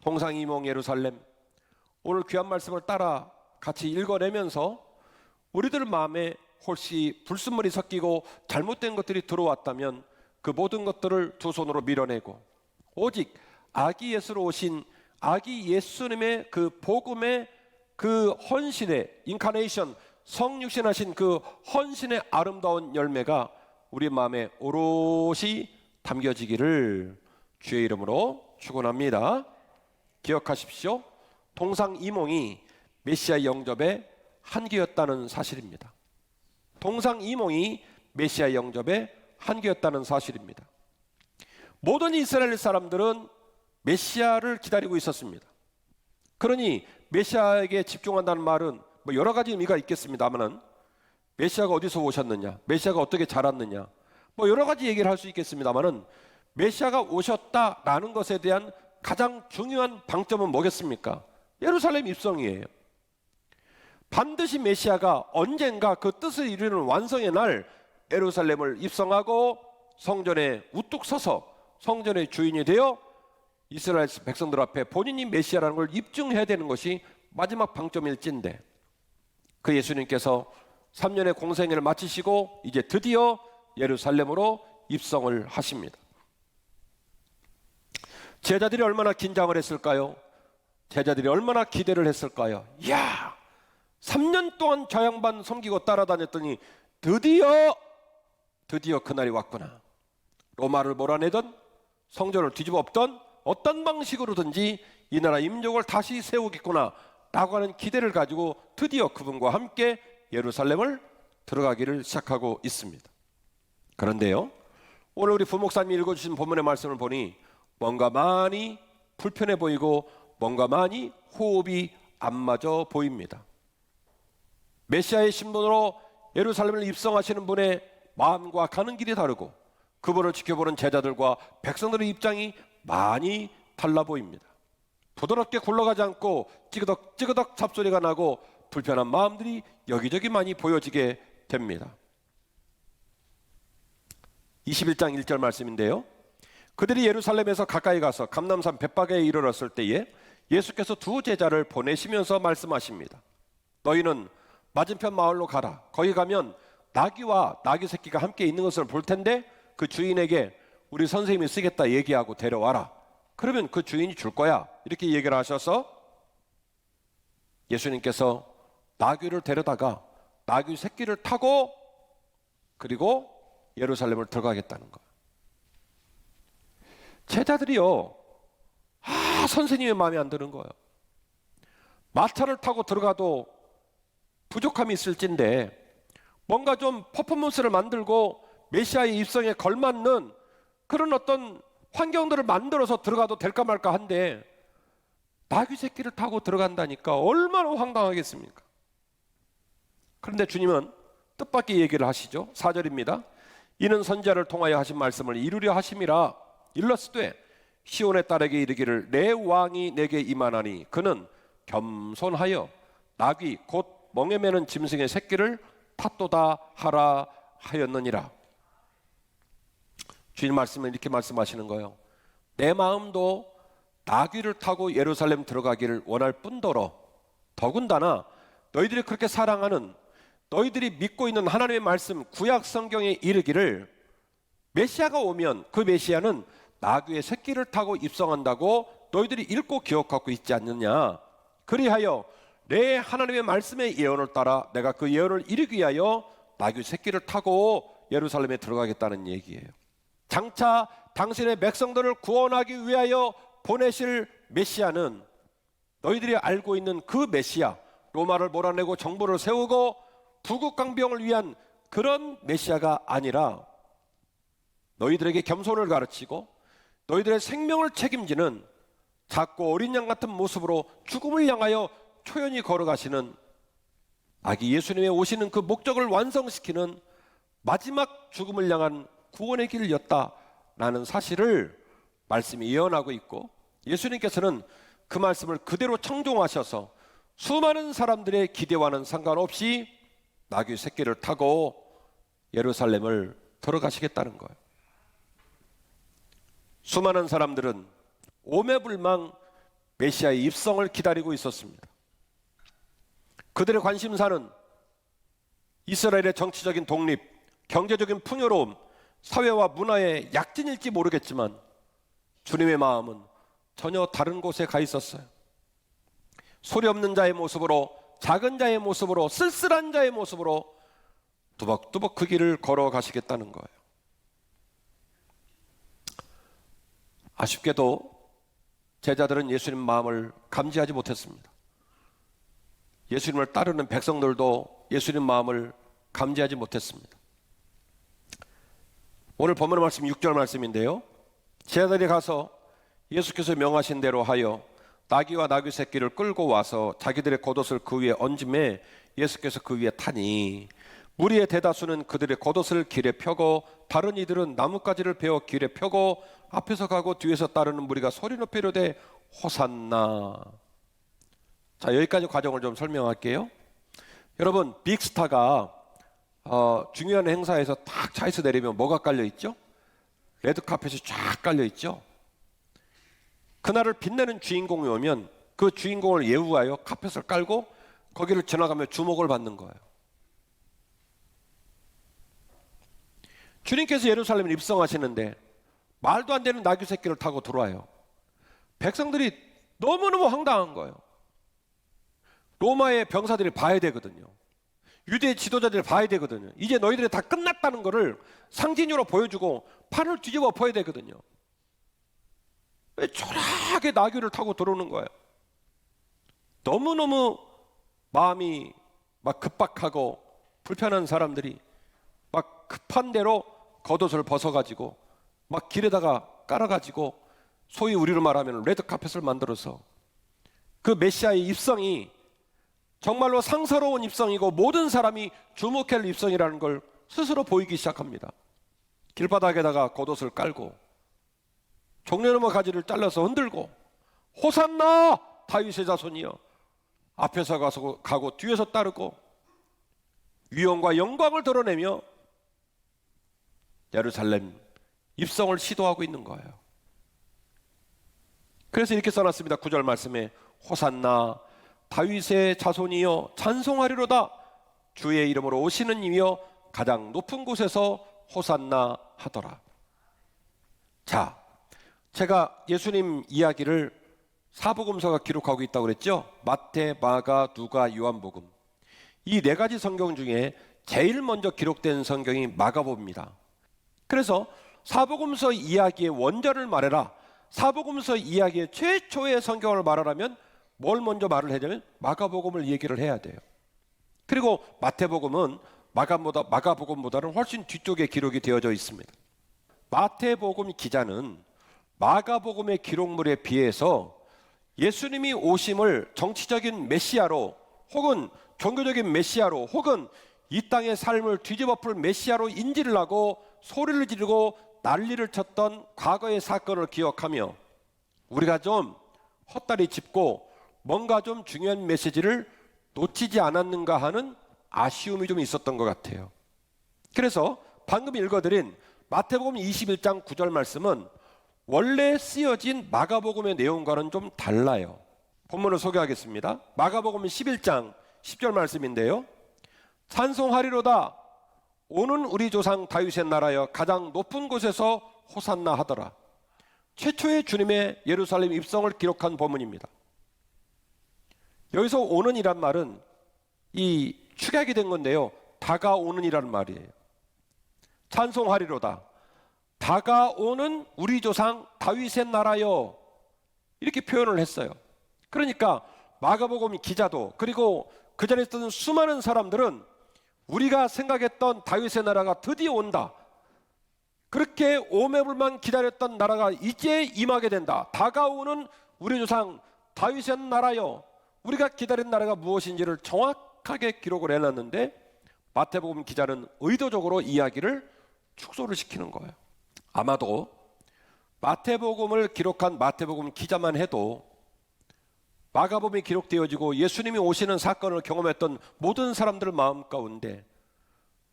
동상이몽 예루살렘, 오늘 귀한 말씀을 따라 같이 읽어내면서 우리들 마음에 혹시 불순물이 섞이고 잘못된 것들이 들어왔다면 그 모든 것들을 두 손으로 밀어내고 오직 아기 예수로 오신 아기 예수님의 그 복음의 그 헌신의 인카네이션, 성육신하신 그 헌신의 아름다운 열매가 우리 마음에 오롯이 담겨지기를 주의 이름으로 축원합니다. 기억하십시오. 동상이몽이 메시아 영접의 한계였다는 사실입니다. 동상이몽이 메시아 영접의 한계였다는 사실입니다. 모든 이스라엘 사람들은 메시아를 기다리고 있었습니다. 그러니 메시아에게 집중한다는 말은 뭐 여러 가지 의미가 있겠습니다만은 메시아가 어디서 오셨느냐, 메시아가 어떻게 자랐느냐, 뭐 여러 가지 얘기를 할 수 있겠습니다만은 메시아가 오셨다라는 것에 대한 가장 중요한 방점은 뭐겠습니까? 예루살렘 입성이에요. 반드시 메시아가 언젠가 그 뜻을 이루는 완성의 날 예루살렘을 입성하고 성전에 우뚝 서서 성전의 주인이 되어 이스라엘 백성들 앞에 본인이 메시아라는 걸 입증해야 되는 것이 마지막 방점일진데, 그 예수님께서 3년의 공생애를 마치시고 이제 드디어 예루살렘으로 입성을 하십니다. 제자들이 얼마나 긴장을 했을까요? 제자들이 얼마나 기대를 했을까요? 이야, 3년 동안 저 양반 섬기고 따라다녔더니 드디어 그날이 왔구나. 로마를 몰아내던 성전을 뒤집어 엎던 어떤 방식으로든지 이 나라 임종을 다시 세우겠구나 라고 하는 기대를 가지고 드디어 그분과 함께 예루살렘을 들어가기를 시작하고 있습니다. 그런데요, 오늘 우리 부목사님이 읽어주신 본문의 말씀을 보니 뭔가 많이 불편해 보이고 뭔가 많이 호흡이 안 맞아 보입니다. 메시아의 신분으로 예루살렘을 입성하시는 분의 마음과 가는 길이 다르고 그분을 지켜보는 제자들과 백성들의 입장이 많이 달라 보입니다. 부드럽게 굴러가지 않고 찌그덕 잡소리가 나고 불편한 마음들이 여기저기 많이 보여지게 됩니다. 21장 1절 말씀인데요, 그들이 예루살렘에서 가까이 가서 감람산 벳바게에 이르렀을 때에 예수께서 두 제자를 보내시면서 말씀하십니다. 너희는 맞은편 마을로 가라. 거기 가면 나귀와 나귀 새끼가 함께 있는 것을 볼 텐데 그 주인에게 우리 선생님이 쓰겠다 얘기하고 데려와라. 그러면 그 주인이 줄 거야. 이렇게 얘기를 하셔서 예수님께서 나귀를 데려다가 나귀 새끼를 타고 그리고 예루살렘을 들어가겠다는 거예요. 제자들이요, 선생님의 마음에 안 드는 거예요. 마차를 타고 들어가도 부족함이 있을진데 뭔가 좀 퍼포먼스를 만들고 메시아의 입성에 걸맞는 그런 어떤 환경들을 만들어서 들어가도 될까 말까 한데 나귀 새끼를 타고 들어간다니까 얼마나 황당하겠습니까? 그런데 주님은 뜻밖의 얘기를 하시죠. 4절입니다. 이는 선지자를 통하여 하신 말씀을 이루려 하심이라. 일러스되 시온의 딸에게 이르기를 내 왕이 내게 임하나니 그는 겸손하여 나귀 곧 멍에 매는 짐승의 새끼를 탓도다 하라 하였느니라. 주님 말씀은 이렇게 말씀하시는 거예요. 내 마음도 나귀를 타고 예루살렘 들어가기를 원할 뿐더러 더군다나 너희들이 그렇게 사랑하는, 너희들이 믿고 있는 하나님의 말씀 구약 성경에 이르기를 메시아가 오면 그 메시아는 나귀의 새끼를 타고 입성한다고 너희들이 읽고 기억하고 있지 않느냐. 그리하여 내 하나님의 말씀의 예언을 따라 내가 그 예언을 이루기 위하여 나귀 새끼를 타고 예루살렘에 들어가겠다는 얘기예요. 장차 당신의 백성들을 구원하기 위하여 보내실 메시아는 너희들이 알고 있는 그 메시아, 로마를 몰아내고 정부를 세우고 부국강병을 위한 그런 메시아가 아니라 너희들에게 겸손을 가르치고 너희들의 생명을 책임지는 작고 어린 양 같은 모습으로 죽음을 향하여 초연히 걸어가시는 아기 예수님의 오시는 그 목적을 완성시키는 마지막 죽음을 향한 구원의 길이었다라는 사실을 말씀이 예언하고 있고, 예수님께서는 그 말씀을 그대로 청종하셔서 수많은 사람들의 기대와는 상관없이 나귀 새끼를 타고 예루살렘을 들어가시겠다는 거예요. 수많은 사람들은 오매불망 메시아의 입성을 기다리고 있었습니다. 그들의 관심사는 이스라엘의 정치적인 독립, 경제적인 풍요로움, 사회와 문화의 약진일지 모르겠지만 주님의 마음은 전혀 다른 곳에 가 있었어요. 소리 없는 자의 모습으로, 작은 자의 모습으로, 쓸쓸한 자의 모습으로 두벅두벅 그 길을 걸어가시겠다는 거예요. 아쉽게도 제자들은 예수님 마음을 감지하지 못했습니다. 예수님을 따르는 백성들도 예수님 마음을 감지하지 못했습니다. 오늘 본문의 말씀 6절 말씀인데요, 제자들이 가서 예수께서 명하신 대로 하여 나귀와 나귀 새끼를 끌고 와서 자기들의 겉옷을 그 위에 얹음에 예수께서 그 위에 타니 무리의 대다수는 그들의 겉옷을 길에 펴고 다른 이들은 나뭇가지를 베어 길에 펴고 앞에서 가고 뒤에서 따르는 무리가 소리 높여 이르되 호산나. 자, 여기까지 과정을 좀 설명할게요. 여러분, 빅스타가 중요한 행사에서 딱 차에서 내리면 뭐가 깔려 있죠? 레드카펫이 쫙 깔려 있죠. 그날을 빛내는 주인공이 오면 그 주인공을 예우하여 카펫을 깔고 거기를 지나가며 주목을 받는 거예요. 주님께서 예루살렘에 입성하시는데 말도 안 되는 나귀 새끼를 타고 들어와요. 백성들이 너무너무 황당한 거예요. 로마의 병사들이 봐야 되거든요. 유대 지도자들이 봐야 되거든요. 이제 너희들이 다 끝났다는 것을 상징으로 보여주고 판을 뒤집어 엎어야 되거든요. 왜 초라하게 나귀를 타고 들어오는 거예요? 너무너무 마음이 막 급박하고 불편한 사람들이 막 급한 대로 겉옷을 벗어가지고 막 길에다가 깔아가지고 소위 우리로 말하면 레드카펫을 만들어서 그 메시아의 입성이 정말로 상서로운 입성이고 모든 사람이 주목할 입성이라는 걸 스스로 보이기 시작합니다. 길바닥에다가 겉옷을 깔고 종려나무 가지를 잘라서 흔들고 호산나 다윗의 자손이여, 앞에서 가고 뒤에서 따르고 위엄과 영광을 드러내며 예루살렘 입성을 시도하고 있는 거예요. 그래서 이렇게 써놨습니다. 9절 말씀에 호산나 다윗의 자손이여 찬송하리로다, 주의 이름으로 오시는 이여 가장 높은 곳에서 호산나 하더라. 자, 제가 예수님 이야기를 사복음서가 기록하고 있다고 그랬죠. 마태, 마가, 누가, 요한복음, 이 네 가지 성경 중에 제일 먼저 기록된 성경이 마가복음입니다. 그래서 사복음서 이야기의 원전을 말해라, 사복음서 이야기의 최초의 성경을 말하라면 뭘 먼저 말을 해야 되면 마가복음을 얘기를 해야 돼요. 그리고 마태복음은 마가복음보다는 훨씬 뒤쪽에 기록이 되어져 있습니다. 마태복음 기자는 마가복음의 기록물에 비해서 예수님이 오심을 정치적인 메시아로 혹은 종교적인 메시아로 혹은 이 땅의 삶을 뒤집어풀 메시아로 인지를 하고 소리를 지르고 난리를 쳤던 과거의 사건을 기억하며 우리가 좀 헛다리 짚고 뭔가 좀 중요한 메시지를 놓치지 않았는가 하는 아쉬움이 좀 있었던 것 같아요. 그래서 방금 읽어드린 마태복음 21장 9절 말씀은 원래 쓰여진 마가복음의 내용과는 좀 달라요. 본문을 소개하겠습니다. 마가복음 11장 10절 말씀인데요, 찬송하리로다, 오는 우리 조상 다윗의 나라여 가장 높은 곳에서 호산나 하더라. 최초의 주님의 예루살렘 입성을 기록한 본문입니다. 여기서 오는이란 말은 이 축약이 된 건데요, 다가오는이라는 말이에요. 찬송하리로다, 다가오는 우리 조상 다윗의 나라여, 이렇게 표현을 했어요. 그러니까 마가복음 기자도 그리고 그 자리에 있던 수많은 사람들은 우리가 생각했던 다윗의 나라가 드디어 온다, 그렇게 오매불만 기다렸던 나라가 이제 임하게 된다, 다가오는 우리 조상 다윗의 나라여, 우리가 기다린 나라가 무엇인지를 정확하게 기록을 해놨는데 마태복음 기자는 의도적으로 이야기를 축소를 시키는 거예요. 아마도 마태복음을 기록한 마태복음 기자만 해도 마가복음이 기록되어지고 예수님이 오시는 사건을 경험했던 모든 사람들 마음 가운데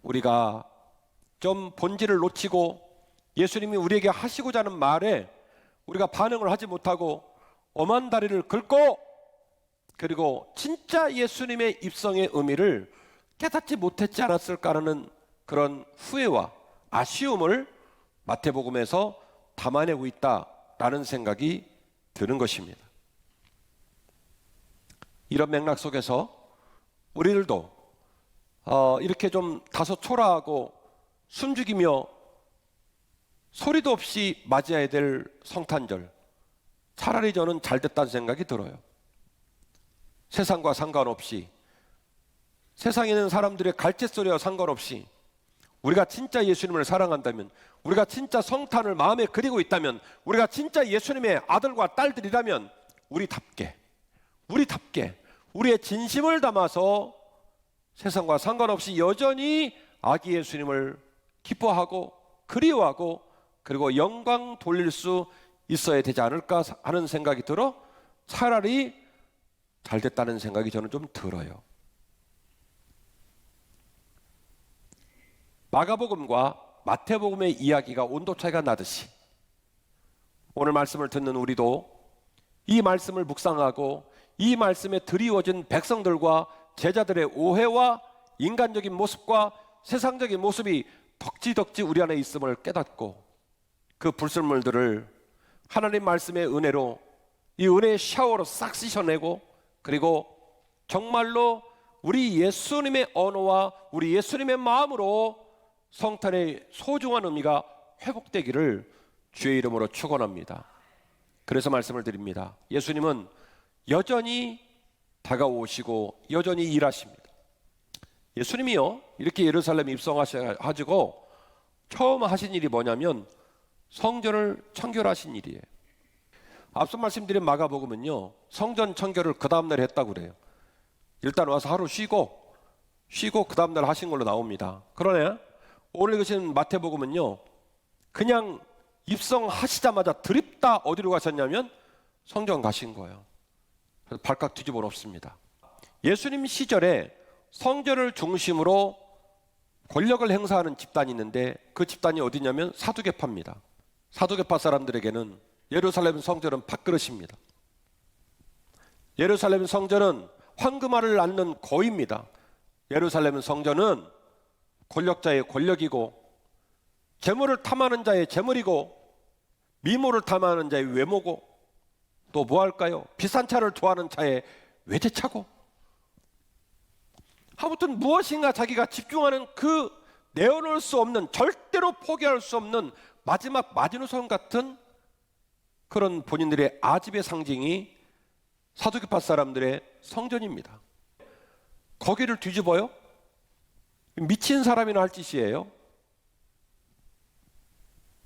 우리가 좀 본질을 놓치고 예수님이 우리에게 하시고자 하는 말에 우리가 반응을 하지 못하고 엄한 다리를 긁고 그리고 진짜 예수님의 입성의 의미를 깨닫지 못했지 않았을까라는 그런 후회와 아쉬움을 마태복음에서 담아내고 있다라는 생각이 드는 것입니다. 이런 맥락 속에서 우리들도 이렇게 좀 다소 초라하고 숨죽이며 소리도 없이 맞이해야 될 성탄절, 차라리 저는 잘 됐다는 생각이 들어요. 세상과 상관없이, 세상에 있는 사람들의 갈짓소리와 상관없이 우리가 진짜 예수님을 사랑한다면, 우리가 진짜 성탄을 마음에 그리고 있다면, 우리가 진짜 예수님의 아들과 딸들이라면 우리답게 우리의 진심을 담아서 세상과 상관없이 여전히 아기 예수님을 기뻐하고 그리워하고 그리고 영광 돌릴 수 있어야 되지 않을까 하는 생각이 들어 차라리 잘 됐다는 생각이 저는 좀 들어요. 마가복음과 마태복음의 이야기가 온도 차이가 나듯이 오늘 말씀을 듣는 우리도 이 말씀을 묵상하고 이 말씀에 드리워진 백성들과 제자들의 오해와 인간적인 모습과 세상적인 모습이 덕지덕지 우리 안에 있음을 깨닫고 그 불순물들을 하나님 말씀의 은혜로 이 은혜의 샤워로 싹 씻어내고 그리고 정말로 우리 예수님의 언어와 우리 예수님의 마음으로 성탄의 소중한 의미가 회복되기를 주의 이름으로 축원합니다. 그래서 말씀을 드립니다. 예수님은 여전히 다가오시고 여전히 일하십니다. 예수님이요 이렇게 예루살렘에 입성하셔가지고 처음 하신 일이 뭐냐면 성전을 청결하신 일이에요. 앞서 말씀드린 마가복음은요 성전 청결을 그 다음날 했다고 그래요. 일단 와서 하루 쉬고 그 다음날 하신 걸로 나옵니다. 그러네 오늘 읽으신 마태복음은요 그냥 입성하시자마자 드립다 어디로 가셨냐면 성전 가신 거예요. 그래서 발칵 뒤집어 놓습니다. 예수님 시절에 성전을 중심으로 권력을 행사하는 집단이 있는데 그 집단이 어디냐면 사두개파입니다. 사두개파 사람들에게는 예루살렘 성전은 밥그릇입니다. 예루살렘 성전은 황금알을 낳는 거입니다. 예루살렘 성전은 권력자의 권력이고 재물을 탐하는 자의 재물이고 미모를 탐하는 자의 외모고 또 뭐 할까요? 비싼 차를 좋아하는 자의 외제차고 아무튼 무엇인가 자기가 집중하는 그 내어놓을 수 없는 절대로 포기할 수 없는 마지막 마지노선 같은 그런 본인들의 아집의 상징이 사두개파 사람들의 성전입니다. 거기를 뒤집어요? 미친 사람이나 할 짓이에요.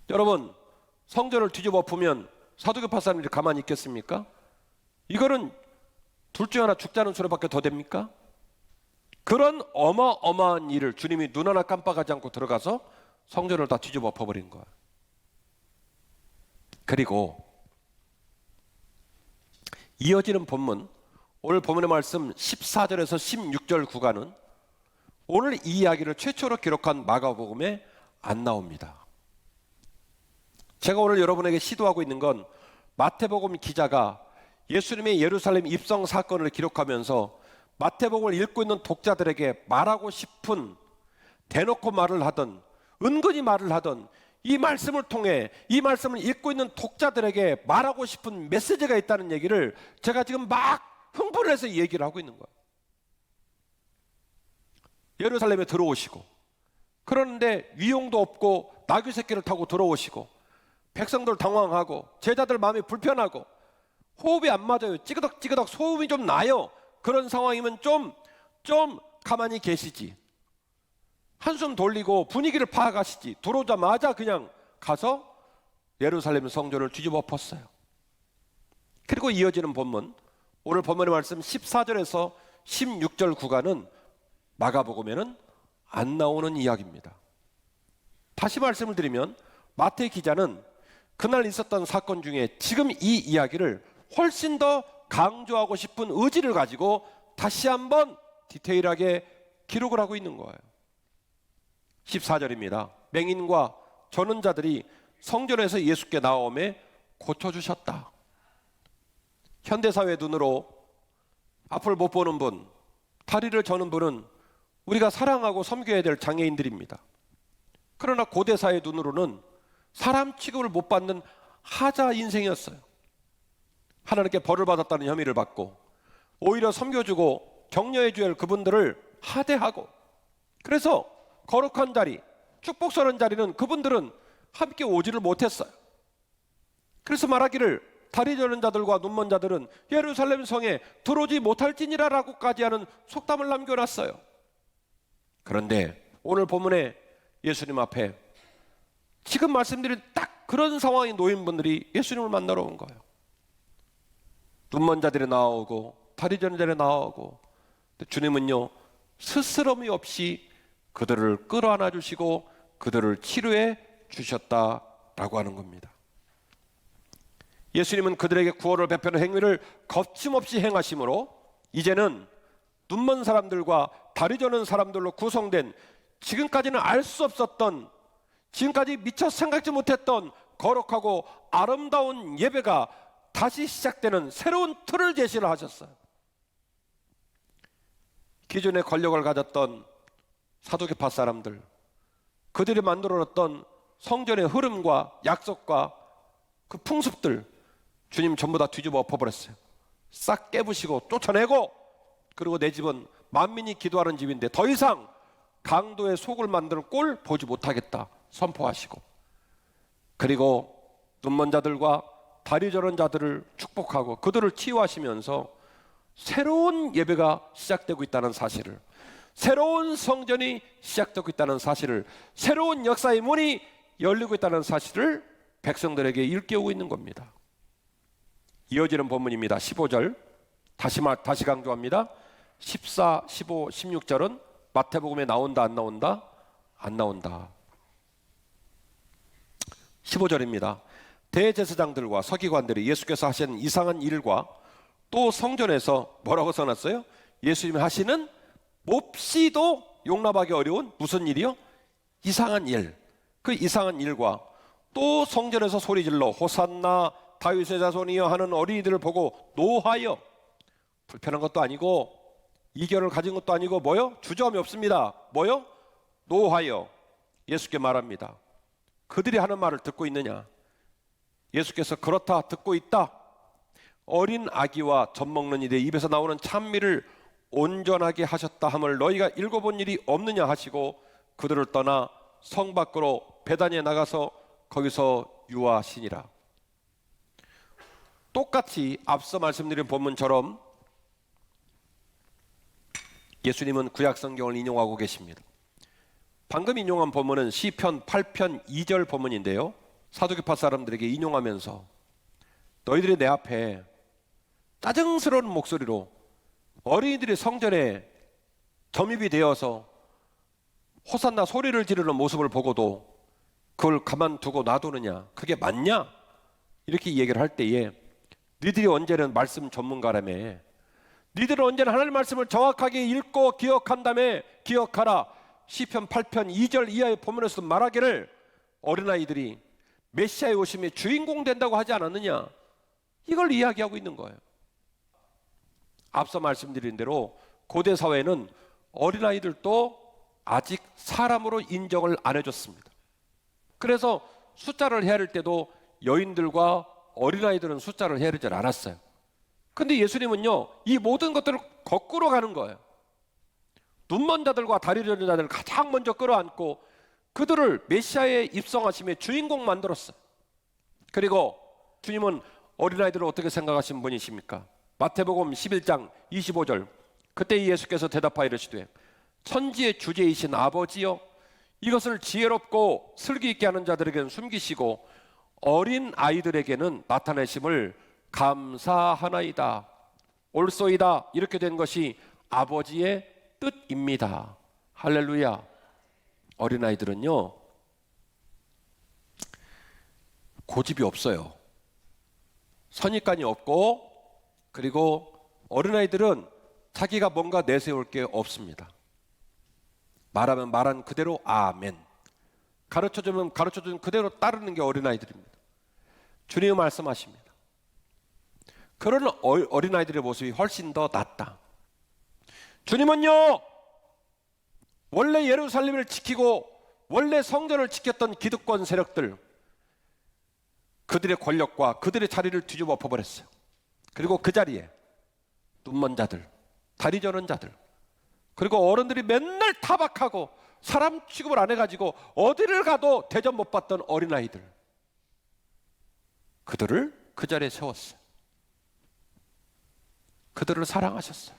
여러분 성전을 뒤집어 보면 사두개파 사람들이 가만히 있겠습니까? 이거는 둘 중 하나 죽자는 소리밖에 더 됩니까? 그런 어마어마한 일을 주님이 눈 하나 깜빡하지 않고 들어가서 성전을 다 뒤집어 엎어버린 거예요. 그리고 이어지는 본문 오늘 본문의 말씀 14절에서 16절 구간은 오늘 이 이야기를 최초로 기록한 마가복음에 안 나옵니다. 제가 오늘 여러분에게 시도하고 있는 건 마태복음 기자가 예수님의 예루살렘 입성 사건을 기록하면서 마태복음을 읽고 있는 독자들에게 말하고 싶은 대놓고 말을 하던 은근히 말을 하던 이 말씀을 통해 이 말씀을 읽고 있는 독자들에게 말하고 싶은 메시지가 있다는 얘기를 제가 지금 막 흥분을 해서 얘기를 하고 있는 거예요. 예루살렘에 들어오시고 그런데 위용도 없고 나귀 새끼를 타고 들어오시고 백성들 당황하고 제자들 마음이 불편하고 호흡이 안 맞아요. 찌그덕찌그덕 소음이 좀 나요. 그런 상황이면 좀 가만히 계시지. 한숨 돌리고 분위기를 파악하시지. 들어오자마자 그냥 가서 예루살렘 성전을 뒤집어 엎었어요. 그리고 이어지는 본문 오늘 본문의 말씀 14절에서 16절 구간은 마가복음에는 안 나오는 이야기입니다. 다시 말씀을 드리면 마태 기자는 그날 있었던 사건 중에 지금 이 이야기를 훨씬 더 강조하고 싶은 의지를 가지고 다시 한번 디테일하게 기록을 하고 있는 거예요. 14절입니다. 맹인과 전원자들이 성전에서 예수께 나오매 고쳐주셨다. 현대사회 눈으로 앞을 못 보는 분, 다리를 저는 분은 우리가 사랑하고 섬겨야 될 장애인들입니다. 그러나 고대사회 눈으로는 사람 취급을 못 받는 하자 인생이었어요. 하나님께 벌을 받았다는 혐의를 받고 오히려 섬겨주고 격려해줘야 할 그분들을 하대하고, 그래서 거룩한 자리, 축복서는 자리는 그분들은 함께 오지를 못했어요. 그래서 말하기를 다리 저는 자들과 눈먼 자들은 예루살렘 성에 들어오지 못할지니라 라고까지 하는 속담을 남겨놨어요. 그런데 오늘 본문에 예수님 앞에 지금 말씀드린 딱 그런 상황인 노인분들이 예수님을 만나러 온 거예요. 눈먼 자들이 나오고 다리 저는 자들이 나오고, 주님은요 스스럼이 없이 그들을 끌어안아 주시고 그들을 치료해 주셨다라고 하는 겁니다. 예수님은 그들에게 구원을 베푸는 행위를 거침없이 행하심으로 이제는 눈먼 사람들과 다리 저는 사람들로 구성된, 지금까지는 알 수 없었던, 지금까지 미처 생각지 못했던 거룩하고 아름다운 예배가 다시 시작되는 새로운 틀을 제시를 하셨어요. 기존의 권력을 가졌던 사두개파 사람들, 그들이 만들어놨던 성전의 흐름과 약속과 그 풍습들, 주님 전부 다 뒤집어 엎어버렸어요. 싹 깨부시고 쫓아내고, 그리고 내 집은 만민이 기도하는 집인데 더 이상 강도의 속을 만드는 꼴 보지 못하겠다 선포하시고, 그리고 눈먼 자들과 다리 저런 자들을 축복하고 그들을 치유하시면서 새로운 예배가 시작되고 있다는 사실을, 새로운 성전이 시작되고 있다는 사실을, 새로운 역사의 문이 열리고 있다는 사실을 백성들에게 일깨우고 있는 겁니다. 이어지는 본문입니다. 15절 다시 강조합니다. 14, 15, 16절은 마태복음에 나온다 안 나온다? 안 나온다. 15절입니다. 대제사장들과 서기관들이 예수께서 하신 이상한 일과 또 성전에서 뭐라고 써놨어요? 예수님이 하시는 몹시도 용납하기 어려운 무슨 일이요? 이상한 일. 그 이상한 일과 또 성전에서 소리질러 호산나 다윗의 자손이여 하는 어린이들을 보고 노하여, 불편한 것도 아니고 이견을 가진 것도 아니고 뭐요? 주저함이 없습니다. 뭐요? 노하여 예수께 말합니다. 그들이 하는 말을 듣고 있느냐? 예수께서 그렇다, 듣고 있다. 어린 아기와 젖 먹는 이들의 입에서 나오는 찬미를 온전하게 하셨다 함을 너희가 읽어본 일이 없느냐 하시고 그들을 떠나 성 밖으로 베다니에 나가서 거기서 유하시니라. 똑같이 앞서 말씀드린 본문처럼 예수님은 구약 성경을 인용하고 계십니다. 방금 인용한 본문은 시편 8편 2절 본문인데요, 사두개파 사람들에게 인용하면서 너희들이 내 앞에 짜증스러운 목소리로 어린이들이 성전에 점입이 되어서 호산나 소리를 지르는 모습을 보고도 그걸 가만두고 놔두느냐, 그게 맞냐? 이렇게 얘기를 할 때에 니들이 언제는 말씀 전문가라며, 니들은 언제나 하나님 말씀을 정확하게 읽고 기억한다며, 기억하라. 시편 8편 2절 이하의 본문에서 말하기를 어린아이들이 메시아의 오심의 주인공 된다고 하지 않았느냐, 이걸 이야기하고 있는 거예요. 앞서 말씀드린 대로 고대 사회는 어린아이들도 아직 사람으로 인정을 안 해줬습니다. 그래서 숫자를 헤아릴 때도 여인들과 어린아이들은 숫자를 헤아리지 않았어요. 근데 예수님은요 이 모든 것들을 거꾸로 가는 거예요. 눈먼 자들과 다리 저린 자들을 가장 먼저 끌어안고 그들을 메시아의 입성하심의 주인공 만들었어요. 그리고 주님은 어린아이들을 어떻게 생각하신 분이십니까? 마태복음 11장 25절, 그때 예수께서 대답하여 이르시되 천지의 주제이신 아버지여, 이것을 지혜롭고 슬기 있게 하는 자들에게는 숨기시고 어린 아이들에게는 나타내심을 감사하나이다. 옳소이다. 이렇게 된 것이 아버지의 뜻입니다. 할렐루야. 어린아이들은요 고집이 없어요. 선입관이 없고, 그리고 어린아이들은 자기가 뭔가 내세울 게 없습니다. 말하면 말한 그대로 아멘, 가르쳐주면 가르쳐준 그대로 따르는 게 어린아이들입니다. 주님이 말씀하십니다. 그런 어린아이들의 모습이 훨씬 더 낫다. 주님은요, 원래 예루살렘을 지키고 원래 성전을 지켰던 기득권 세력들, 그들의 권력과 그들의 자리를 뒤집어 엎어버렸어요. 그리고 그 자리에 눈먼 자들, 다리 저는 자들, 그리고 어른들이 맨날 타박하고 사람 취급을 안 해가지고 어디를 가도 대접 못 받던 어린아이들, 그들을 그 자리에 세웠어요. 그들을 사랑하셨어요.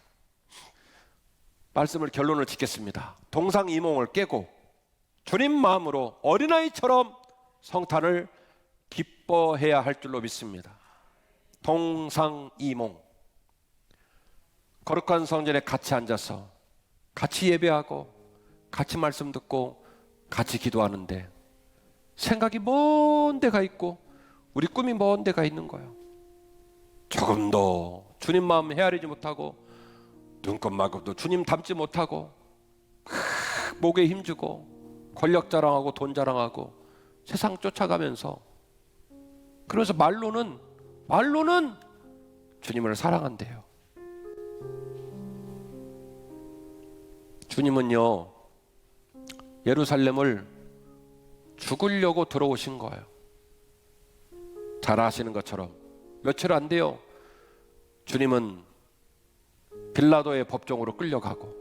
말씀을 결론을 짓겠습니다. 동상이몽을 깨고 주님 마음으로 어린아이처럼 성탄을 기뻐해야 할 줄로 믿습니다. 동상이몽, 거룩한 성전에 같이 앉아서 같이 예배하고 같이 말씀 듣고 같이 기도하는데 생각이 먼 데가 있고 우리 꿈이 먼 데가 있는 거예요. 조금도 주님 마음 헤아리지 못하고 눈곱만큼도 주님 닮지 못하고 목에 힘주고 권력 자랑하고 돈 자랑하고 세상 쫓아가면서, 그래서 말로는 주님을 사랑한대요. 주님은요, 예루살렘을 죽으려고 들어오신 거예요. 잘 아시는 것처럼 며칠 안 돼요. 주님은 빌라도의 법정으로 끌려가고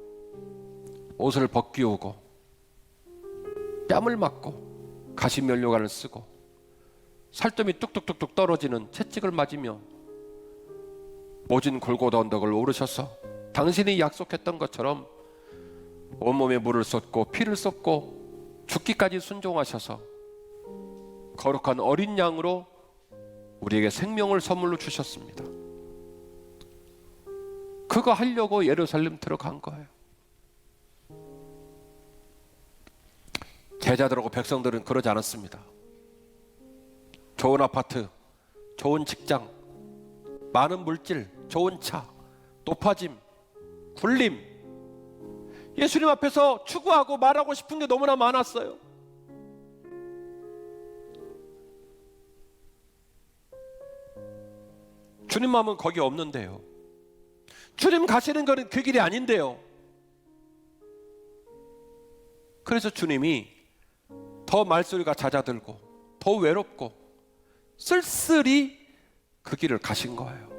옷을 벗기우고 뺨을 맞고 가시면류관을 쓰고 살점이 뚝뚝뚝뚝 떨어지는 채찍을 맞으며 모진 골고다 언덕을 오르셔서 당신이 약속했던 것처럼 온몸에 물을 쏟고 피를 쏟고 죽기까지 순종하셔서 거룩한 어린 양으로 우리에게 생명을 선물로 주셨습니다. 그거 하려고 예루살렘 들어간 거예요. 제자들하고 백성들은 그러지 않았습니다. 좋은 아파트, 좋은 직장, 많은 물질, 좋은 차, 높아짐, 굴림, 예수님 앞에서 추구하고 말하고 싶은 게 너무나 많았어요. 주님 마음은 거기 없는데요. 주님 가시는 거는 그 길이 아닌데요. 그래서 주님이 더 말소리가 잦아들고 더 외롭고 쓸쓸히 그 길을 가신 거예요.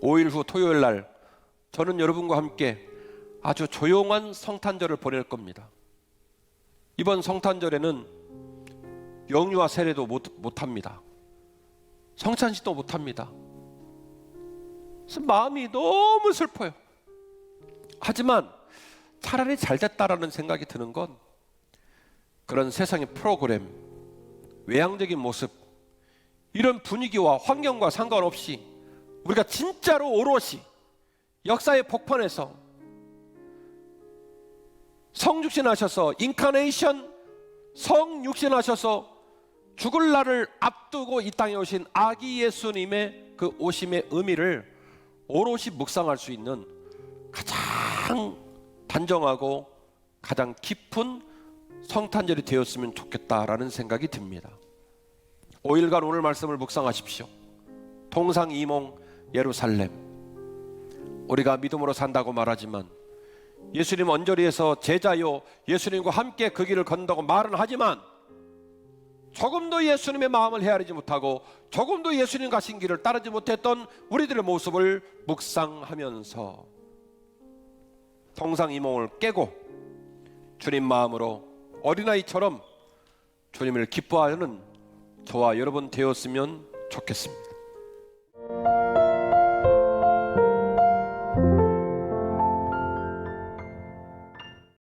5일 후 토요일 날 저는 여러분과 함께 아주 조용한 성탄절을 보낼 겁니다. 이번 성탄절에는 영유아 세례도 못합니다. 성찬식도 못합니다. 그래서 마음이 너무 슬퍼요. 하지만 차라리 잘 됐다라는 생각이 드는 건 그런 세상의 프로그램, 외향적인 모습, 이런 분위기와 환경과 상관없이 우리가 진짜로 오롯이 역사의 복판에서 성육신하셔서 인카네이션, 성육신하셔서 죽을 날을 앞두고 이 땅에 오신 아기 예수님의 그 오심의 의미를 오롯이 묵상할 수 있는 가장 단정하고 가장 깊은 성탄절이 되었으면 좋겠다라는 생각이 듭니다. 5일간 오늘 말씀을 묵상하십시오. 동상이몽 예루살렘. 우리가 믿음으로 산다고 말하지만 예수님 언저리에서 제자요 예수님과 함께 그 길을 걷는다고 말은 하지만 조금도 예수님의 마음을 헤아리지 못하고 조금도 예수님 가신 길을 따르지 못했던 우리들의 모습을 묵상하면서 동상이몽을 깨고 주님 마음으로 어린아이처럼 주님을 기뻐하는 저와 여러분 되었으면 좋겠습니다.